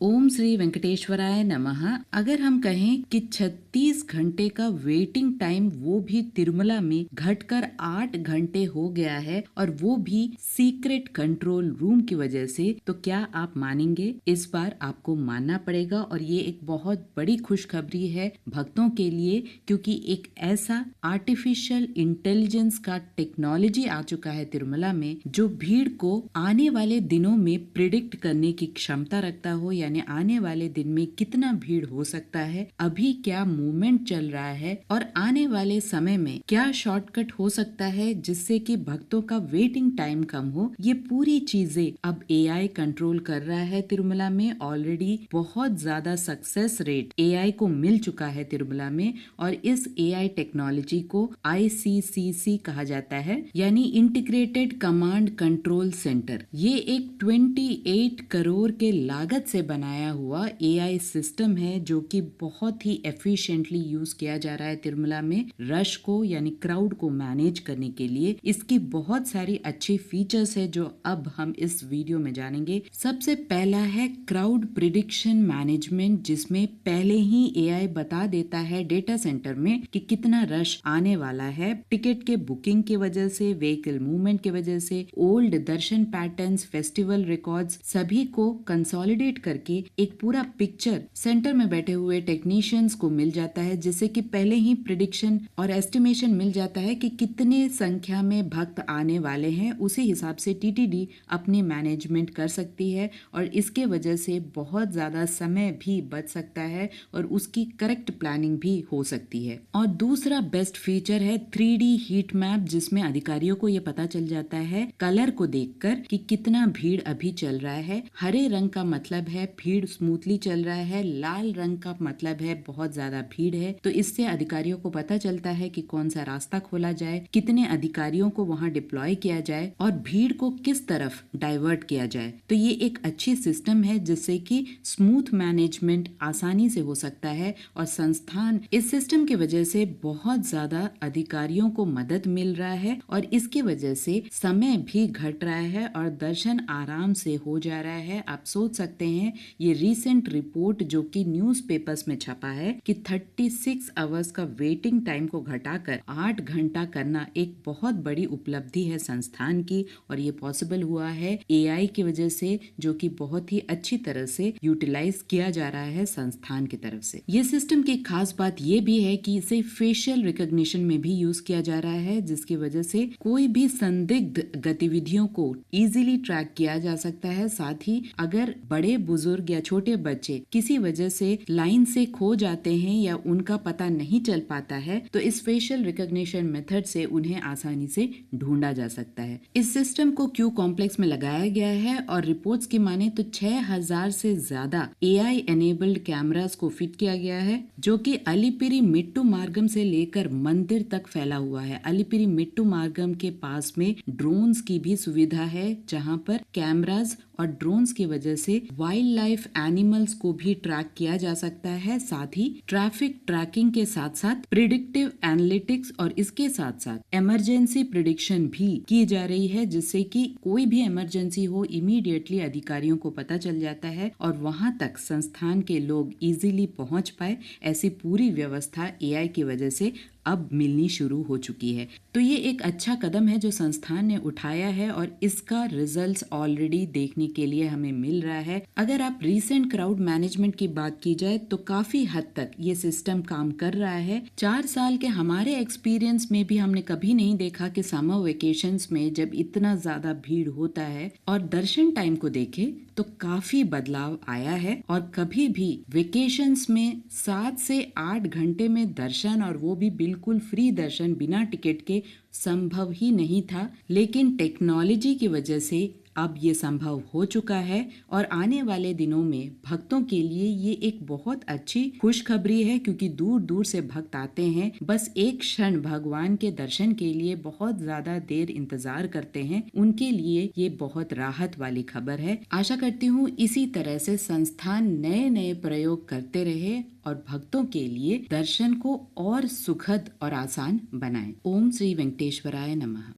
ओम श्री वेंकटेश्वराय नमः। अगर हम कहें कि 36 घंटे का वेटिंग टाइम वो भी तिरुमला में घटकर 8 घंटे हो गया है और वो भी सीक्रेट कंट्रोल रूम की वजह से, तो क्या आप मानेंगे? इस बार आपको मानना पड़ेगा और ये एक बहुत बड़ी खुशखबरी है भक्तों के लिए, क्योंकि एक ऐसा आर्टिफिशियल इंटेलिजेंस का टेक्नोलॉजी आ चुका है तिरुमला में जो भीड़ को आने वाले दिनों में प्रिडिक्ट करने की क्षमता रखता हो, यानी आने वाले दिन में कितना भीड़ हो सकता है, अभी क्या मूवमेंट चल रहा है और आने वाले समय में क्या शॉर्टकट हो सकता है जिससे कि भक्तों का वेटिंग टाइम कम हो। ये पूरी चीजें अब एआई कंट्रोल कर रहा है तिरुमला में। ऑलरेडी बहुत ज्यादा सक्सेस रेट एआई को मिल चुका है तिरुमला में और इस एआई टेक्नोलॉजी को ICCC कहा जाता है, यानी इंटीग्रेटेड कमांड कंट्रोल सेंटर। ये एक 28 करोड़ के लागत से बनाया हुआ एआई सिस्टम है जो कि बहुत ही एफिशिएंटली यूज किया जा रहा है तिरुमला में रश को, यानी क्राउड को मैनेज करने के लिए। इसकी बहुत सारी अच्छी फीचर्स है जो अब हम इस वीडियो में जानेंगे। सबसे पहला है क्राउड प्रिडिक्शन मैनेजमेंट, जिसमें पहले ही एआई बता देता है डेटा सेंटर में कि कितना रश आने वाला है। टिकट के बुकिंग की वजह से, व्हीकल मूवमेंट की वजह से, ओल्ड दर्शन पैटर्न्स, फेस्टिवल रिकॉर्ड्स, सभी को कंसोलिडेट करके एक पूरा पिक्चर सेंटर में बैठे हुए टेक्नीशियंस को मिल जाता है, जिससे कि पहले ही प्रिडिक्शन और एस्टिमेशन मिल जाता है कि कितने संख्या में भक्त आने वाले हैं। उसी हिसाब से टीटीडी अपनी मैनेजमेंट कर सकती है और इसके वजह से बहुत ज्यादा समय भी बच सकता है और उसकी करेक्ट प्लानिंग भी हो सकती है। और दूसरा बेस्ट फीचर है 3D हीट मैप, जिसमें अधिकारियों को ये पता चल जाता है कलर को देखकर कि कितना भीड़ अभी चल रहा है। हरे रंग का मतलब है भीड़ स्मूथली चल रहा है, लाल रंग का मतलब है बहुत ज्यादा भीड़ है। तो इससे अधिकारियों को पता चलता है कि कौन सा रास्ता खोला जाए, कितने अधिकारियों को वहां डिप्लॉय किया जाए और भीड़ को किस तरफ डाइवर्ट किया जाए। तो ये एक अच्छी सिस्टम है जिससे कि स्मूथ मैनेजमेंट आसानी से हो सकता है और संस्थान इस सिस्टम की वजह से बहुत ज्यादा अधिकारियों को मदद मिल रहा है और इसकी वजह से समय भी घट रहा है और दर्शन आराम से हो जा रहा है। आप सोच सकते हैं ये रीसेंट रिपोर्ट जो कि न्यूज़पेपर्स में छपा है कि 36 आवर्स का वेटिंग टाइम को घटाकर 8 घंटा करना एक बहुत बड़ी उपलब्धि है संस्थान की, और ये पॉसिबल हुआ है एआई की वजह से, जो कि बहुत ही अच्छी तरह से यूटिलाइज किया जा रहा है संस्थान की तरफ से। ये सिस्टम की खास बात ये भी है कि इसे फेशियल रिकॉग्निशन में भी यूज किया जा रहा है, जिसकी वजह से कोई भी संदिग्ध गतिविधियों को इजीली ट्रैक किया जा सकता है। साथ ही अगर बड़े बुजुर्ग या छोटे बच्चे किसी वजह से लाइन से खो जाते हैं या उनका पता नहीं चल पाता है, तो इस फेशियल रिकॉग्निशन मेथड से उन्हें आसानी से ढूंढा जा सकता है। इस सिस्टम को क्यू कॉम्प्लेक्स में लगाया गया है और रिपोर्ट्स की माने तो 6000 से ज्यादा एआई एनेबल्ड कैमरास को फिट किया गया है, जो कि अलिपिरी मिट्टू मार्गम से लेकर मंदिर तक फैला हुआ है। अलिपिरी मिट्टू मार्गम के पास में ड्रोन्स की भी सुविधा है, जहां पर कैमरास और ड्रोन्स की वजह से वाइल्ड लाइफ एनिमल्स को भी ट्रैक किया जा सकता है। साथ ही ट्रैफिक ट्रैकिंग के साथ साथ प्रिडिक्टिव एनालिटिक्स और इसके साथ साथ इमरजेंसी प्रिडिक्शन भी की जा रही है, जिससे कि कोई भी इमरजेंसी हो इमीडिएटली अधिकारियों को पता चल जाता है और वहां तक संस्थान के लोग इजीली पहुंच पाए। ऐसी पूरी व्यवस्था एआई की वजह से अब मिलनी शुरू हो चुकी है। तो ये एक अच्छा कदम है जो संस्थान ने उठाया है और इसका रिजल्ट्स ऑलरेडी देखने के लिए हमें मिल रहा है। अगर आप रीसेंट क्राउड मैनेजमेंट की बात की जाए तो काफी हद तक ये सिस्टम काम कर रहा है। 4 साल के हमारे एक्सपीरियंस में भी हमने कभी नहीं देखा कि समर वेकेशंस में जब इतना ज्यादा भीड़ होता है और दर्शन टाइम को देखे तो काफी बदलाव आया है। और कभी भी वेकेशंस में 7 से 8 घंटे में दर्शन, और वो भी बिल्कुल फ्री दर्शन बिना टिकट के, संभव ही नहीं था। लेकिन टेक्नोलॉजी की वजह से अब ये संभव हो चुका है और आने वाले दिनों में भक्तों के लिए ये एक बहुत अच्छी खुशखबरी है, क्योंकि दूर दूर से भक्त आते हैं, बस एक क्षण भगवान के दर्शन के लिए बहुत ज्यादा देर इंतजार करते हैं। उनके लिए ये बहुत राहत वाली खबर है। आशा करती हूँ इसी तरह से संस्थान नए नए प्रयोग करते रहे और भक्तों के लिए दर्शन को और सुखद और आसान बनाए। ओम श्री वेंकटेश्वराय नमः।